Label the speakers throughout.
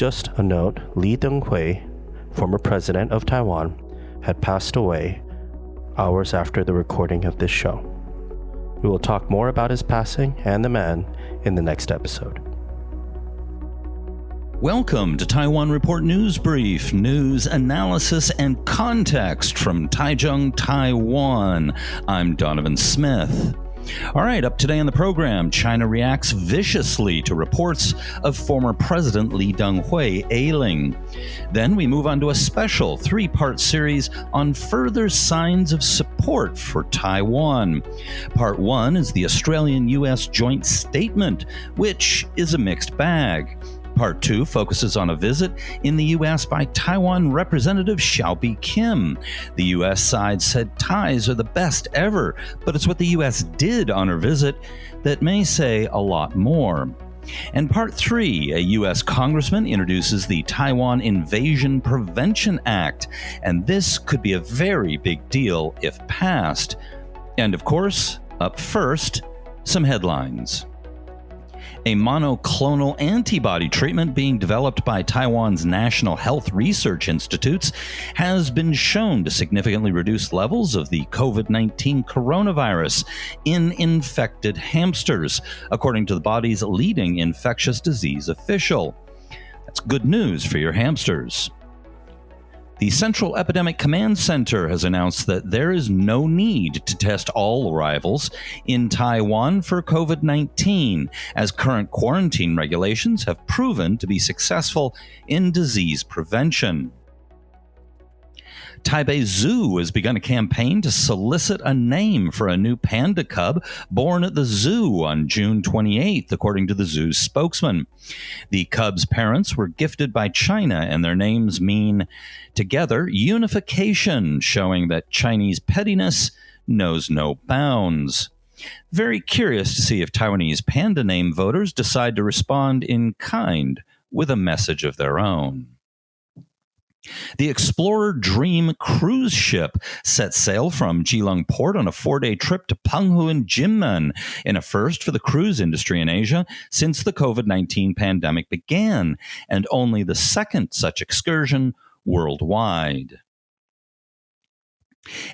Speaker 1: Just a note, Lee Tung-hui, former president of Taiwan, had passed away hours after the recording of this show. We will talk more about his passing and the man in the next episode.
Speaker 2: Welcome to Taiwan Report News Brief, news, analysis, and context from Taichung, Taiwan. I'm Donovan Smith. All right, up today on the program, China reacts viciously to reports of former President Lee Tung-hui ailing. Then we move on to a special three-part series on further signs of support for Taiwan. Part 1 is the Australian-US joint statement, which is a mixed bag. Part 2 focuses on a visit in the U.S. by Taiwan Representative Hsiao Bi-khim. The U.S. side said ties are the best ever, but it's what the U.S. did on her visit that may say a lot more. And Part 3, a U.S. Congressman introduces the Taiwan Invasion Prevention Act, and this could be a very big deal if passed. And of course, up first, some headlines. A monoclonal antibody treatment being developed by Taiwan's National Health Research Institutes has been shown to significantly reduce levels of the COVID-19 coronavirus in infected hamsters, according to the body's leading infectious disease official. That's good news for your hamsters. The Central Epidemic Command Center has announced that there is no need to test all arrivals in Taiwan for COVID-19, as current quarantine regulations have proven to be successful in disease prevention. Taipei Zoo has begun a campaign to solicit a name for a new panda cub born at the zoo on June 28th, according to the zoo's spokesman. The cub's parents were gifted by China, and their names mean, together, unification, showing that Chinese pettiness knows no bounds. Very curious to see if Taiwanese panda name voters decide to respond in kind with a message of their own. The Explorer Dream cruise ship set sail from Keelung Port on a 4-day trip to Penghu and Jinmen, in a first for the cruise industry in Asia since the COVID-19 pandemic began, and only the second such excursion worldwide.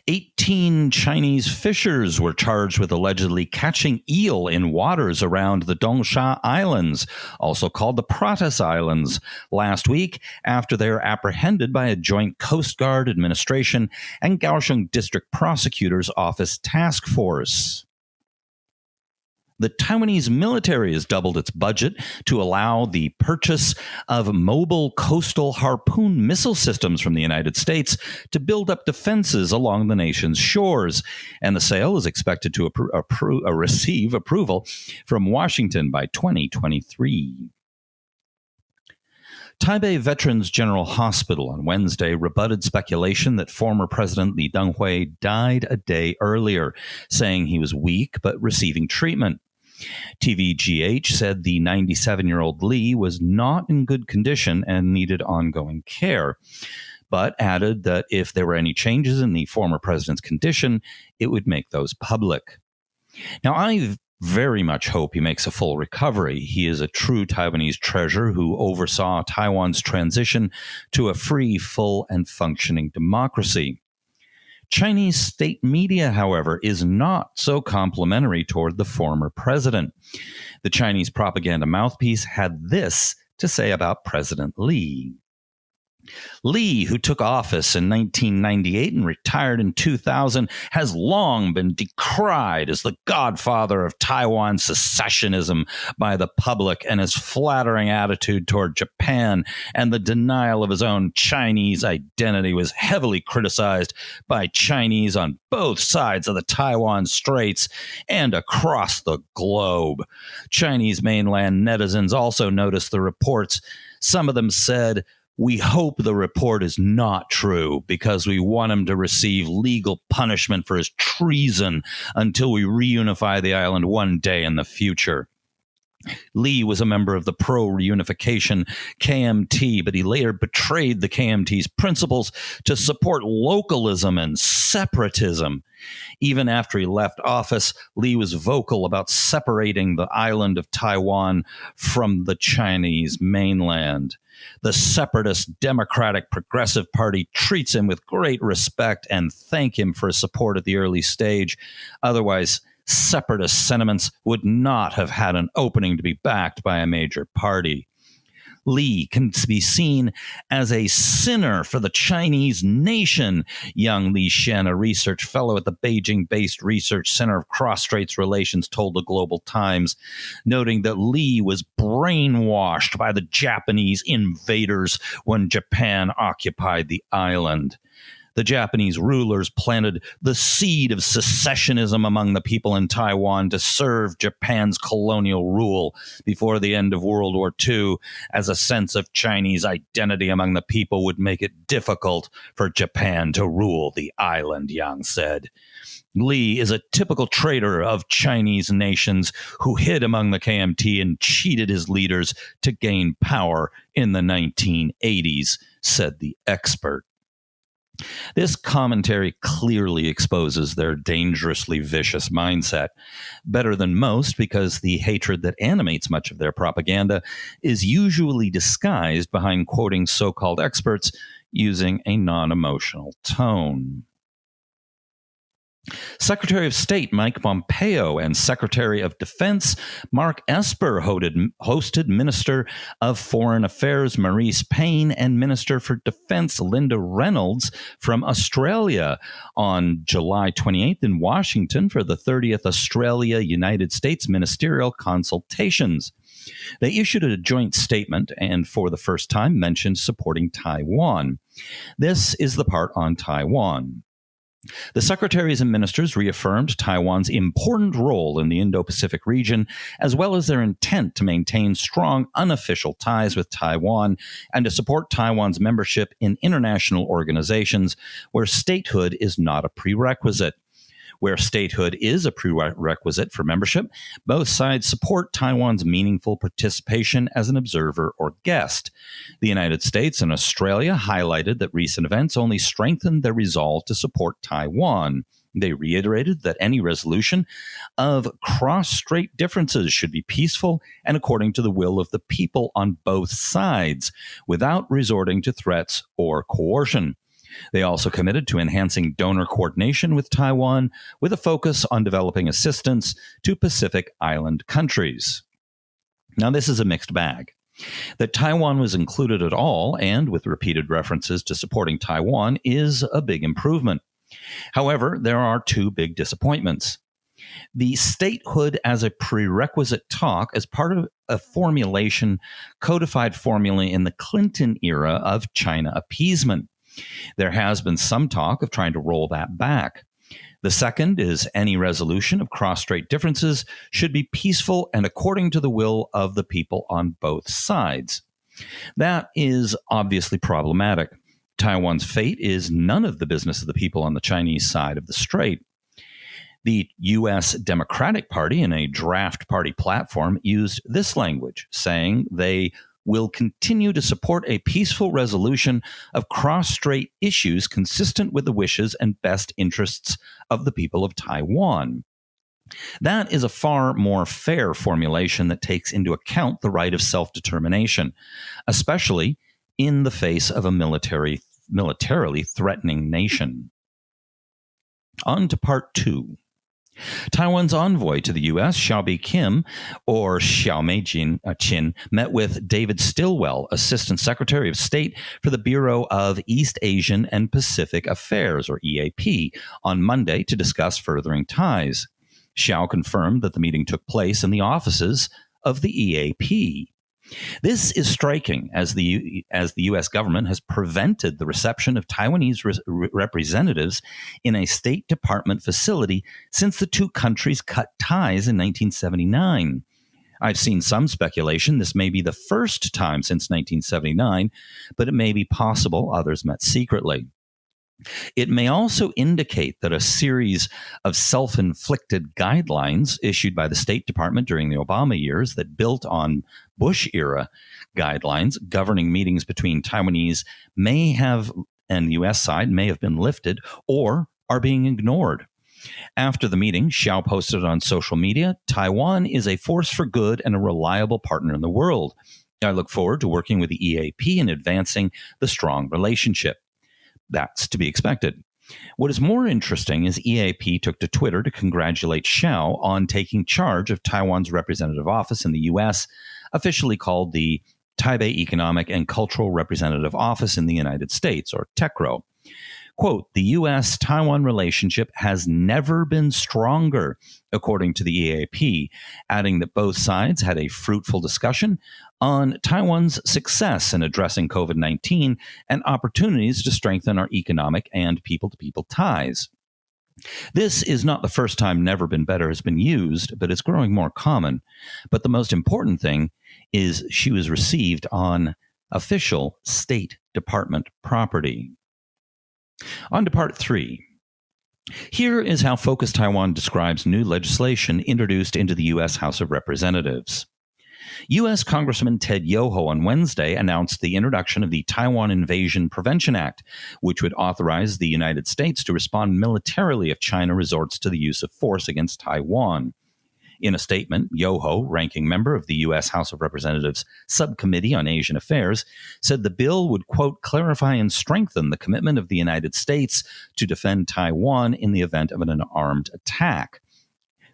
Speaker 2: 18 Chinese fishers were charged with allegedly catching eel in waters around the Dongsha Islands, also called the Pratas Islands, last week after they were apprehended by a joint Coast Guard administration and Kaohsiung District Prosecutor's Office task force. The Taiwanese military has doubled its budget to allow the purchase of mobile coastal Harpoon missile systems from the United States to build up defenses along the nation's shores. And the sale is expected to receive approval from Washington by 2023. Taipei Veterans General Hospital on Wednesday rebutted speculation that former President Lee Tung-hui died a day earlier, saying he was weak but receiving treatment. TVGH said the 97-year-old Lee was not in good condition and needed ongoing care, but added that if there were any changes in the former president's condition, it would make those public. Now, I very much hope he makes a full recovery. He is a true Taiwanese treasure who oversaw Taiwan's transition to a free, full, and functioning democracy. Chinese state media, however, is not so complimentary toward the former president. The Chinese propaganda mouthpiece had this to say about President Lee. Lee, who took office in 1998 and retired in 2000, has long been decried as the godfather of Taiwan secessionism by the public, and his flattering attitude toward Japan and the denial of his own Chinese identity was heavily criticized by Chinese on both sides of the Taiwan Straits and across the globe. Chinese mainland netizens also noticed the reports. Some of them said, "We hope the report is not true because we want him to receive legal punishment for his treason until we reunify the island one day in the future." Lee was a member of the pro-reunification KMT, but he later betrayed the KMT's principles to support localism and separatism. Even after he left office, Lee was vocal about separating the island of Taiwan from the Chinese mainland. The separatist Democratic Progressive Party treats him with great respect and thank him for his support at the early stage. Otherwise, separatist sentiments would not have had an opening to be backed by a major party. Lee can be seen as a sinner for the Chinese nation, young Li Shen, a research fellow at the Beijing-based Research Center of Cross-Straits Relations, told the Global Times, noting that Lee was brainwashed by the Japanese invaders when Japan occupied the island. The Japanese rulers planted the seed of secessionism among the people in Taiwan to serve Japan's colonial rule before the end of World War II, as a sense of Chinese identity among the people would make it difficult for Japan to rule the island, Yang said. Lee is a typical traitor of Chinese nations who hid among the KMT and cheated his leaders to gain power in the 1980s, said the expert. This commentary clearly exposes their dangerously vicious mindset. Better than most, because the hatred that animates much of their propaganda is usually disguised behind quoting so-called experts using a non-emotional tone. Secretary of State Mike Pompeo and Secretary of Defense Mark Esper hosted Minister of Foreign Affairs Maurice Payne and Minister for Defense Linda Reynolds from Australia on July 28th in Washington for the 30th Australia-United States Ministerial Consultations. They issued a joint statement and for the first time mentioned supporting Taiwan. This is the part on Taiwan. The secretaries and ministers reaffirmed Taiwan's important role in the Indo-Pacific region, as well as their intent to maintain strong unofficial ties with Taiwan and to support Taiwan's membership in international organizations where statehood is not a prerequisite. Where statehood is a prerequisite for membership, both sides support Taiwan's meaningful participation as an observer or guest. The United States and Australia highlighted that recent events only strengthened their resolve to support Taiwan. They reiterated that any resolution of cross-strait differences should be peaceful and according to the will of the people on both sides, without resorting to threats or coercion. They also committed to enhancing donor coordination with Taiwan, with a focus on developing assistance to Pacific Island countries. Now, this is a mixed bag. That Taiwan was included at all, and with repeated references to supporting Taiwan, is a big improvement. However, there are two big disappointments. The statehood as a prerequisite talk as part of a codified formula in the Clinton era of China appeasement. There has been some talk of trying to roll that back. The second is any resolution of cross-strait differences should be peaceful and according to the will of the people on both sides. That is obviously problematic. Taiwan's fate is none of the business of the people on the Chinese side of the strait. The U.S. Democratic Party, in a draft party platform, used this language, saying they will continue to support a peaceful resolution of cross-strait issues consistent with the wishes and best interests of the people of Taiwan. That is a far more fair formulation that takes into account the right of self-determination, especially in the face of a militarily threatening nation. On to part 2. Taiwan's envoy to the U.S., Hsiao Bi-khim, or Hsiao Bi-khim, met with David Stilwell, Assistant Secretary of State for the Bureau of East Asian and Pacific Affairs, or EAP, on Monday to discuss furthering ties. Hsiao confirmed that the meeting took place in the offices of the EAP. This is striking as the U.S. government has prevented the reception of Taiwanese representatives in a State Department facility since the two countries cut ties in 1979. I've seen some speculation this may be the first time since 1979, but it may be possible others met secretly. It may also indicate that a series of self-inflicted guidelines issued by the State Department during the Obama years that built on Bush-era guidelines governing meetings between Taiwanese and the U.S. side may have been lifted or are being ignored. After the meeting, Hsiao posted on social media, "Taiwan is a force for good and a reliable partner in the world. I look forward to working with the EAP in advancing the strong relationship. That's to be expected. What is more interesting is EAP took to Twitter to congratulate Hsiao on taking charge of Taiwan's representative office in the U.S., officially called the Taipei Economic and Cultural Representative Office in the United States, or TECRO. Quote, the U.S.-Taiwan relationship has never been stronger, according to the EAP, adding that both sides had a fruitful discussion on Taiwan's success in addressing COVID-19 and opportunities to strengthen our economic and people-to-people ties. This is not the first time never been better has been used, but it's growing more common. But the most important thing is she was received on official State Department property. On to part 3. Here is how Focus Taiwan describes new legislation introduced into the U.S. House of Representatives. U.S. Congressman Ted Yoho on Wednesday announced the introduction of the Taiwan Invasion Prevention Act, which would authorize the United States to respond militarily if China resorts to the use of force against Taiwan. In a statement, Yoho, ranking member of the U.S. House of Representatives Subcommittee on Asian Affairs, said the bill would, quote, clarify and strengthen the commitment of the United States to defend Taiwan in the event of an armed attack.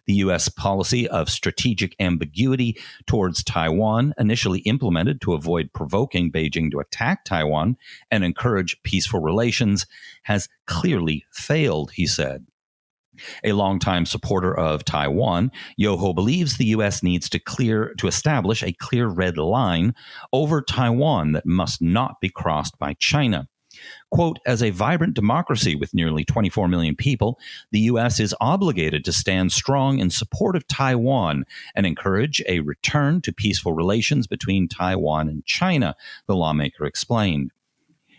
Speaker 2: The U.S. policy of strategic ambiguity towards Taiwan, initially implemented to avoid provoking Beijing to attack Taiwan and encourage peaceful relations, has clearly failed, he said. A longtime supporter of Taiwan, Yoho believes the U.S. needs to establish a clear red line over Taiwan that must not be crossed by China. Quote, as a vibrant democracy with nearly 24 million people, the U.S. is obligated to stand strong in support of Taiwan and encourage a return to peaceful relations between Taiwan and China, the lawmaker explained.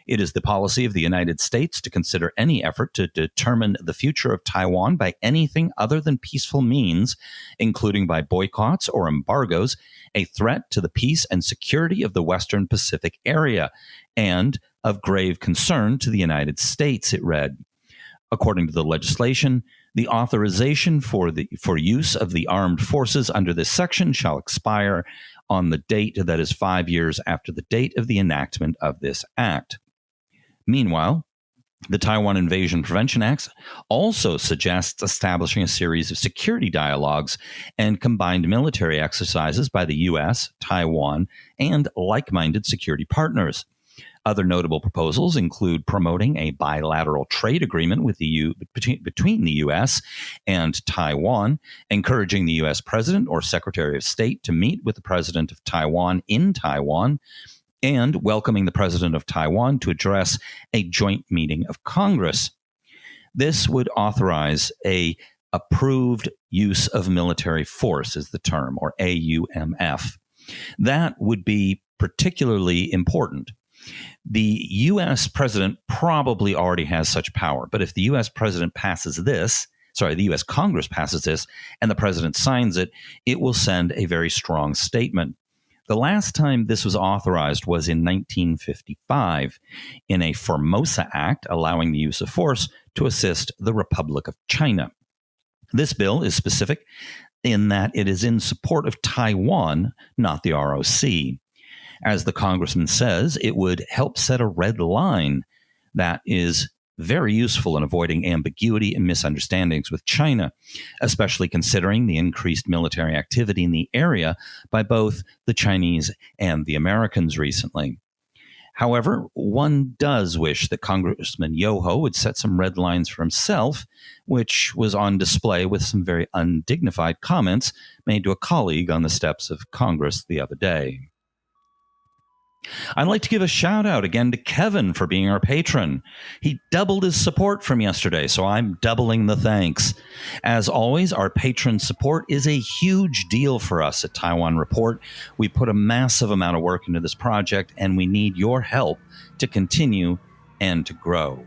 Speaker 2: It is the policy of the United States to consider any effort to determine the future of Taiwan by anything other than peaceful means, including by boycotts or embargoes, a threat to the peace and security of the Western Pacific area, and of grave concern to the United States, it read. According to the legislation, the authorization for use of the armed forces under this section shall expire on the date that is 5 years after the date of the enactment of this act. Meanwhile, the Taiwan Invasion Prevention Act also suggests establishing a series of security dialogues and combined military exercises by the U.S., Taiwan, and like-minded security partners. Other notable proposals include promoting a bilateral trade agreement with between the U.S. and Taiwan, encouraging the U.S. President or Secretary of State to meet with the President of Taiwan in Taiwan, and welcoming the President of Taiwan to address a joint meeting of Congress. This would authorize a approved use of military force, is the term, or AUMF. That would be particularly important. The U.S. president probably already has such power, but if the U.S. president the U.S. Congress passes this and the president signs it, it will send a very strong statement. The last time this was authorized was in 1955 in a Formosa Act allowing the use of force to assist the Republic of China. This bill is specific in that it is in support of Taiwan, not the ROC. As the congressman says, it would help set a red line that is very useful in avoiding ambiguity and misunderstandings with China, especially considering the increased military activity in the area by both the Chinese and the Americans recently. However, one does wish that Congressman Yoho would set some red lines for himself, which was on display with some very undignified comments made to a colleague on the steps of Congress the other day. I'd like to give a shout out again to Kevin for being our patron. He doubled his support from yesterday, so I'm doubling the thanks. As always, our patron support is a huge deal for us at Taiwan Report. We put a massive amount of work into this project, and we need your help to continue and to grow.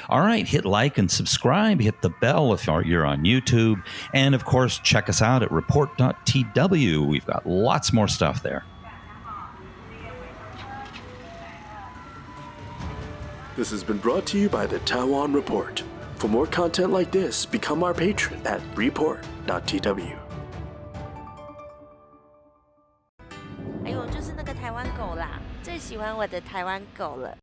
Speaker 2: All right, hit like and subscribe, hit the bell if you're on YouTube, and of course, check us out at report.tw. We've got lots more stuff there.
Speaker 3: This has been brought to you by the Taiwan Report. For more content like this, become our patron at report.tw.
Speaker 4: 还有就是那喜欢我的台湾狗了。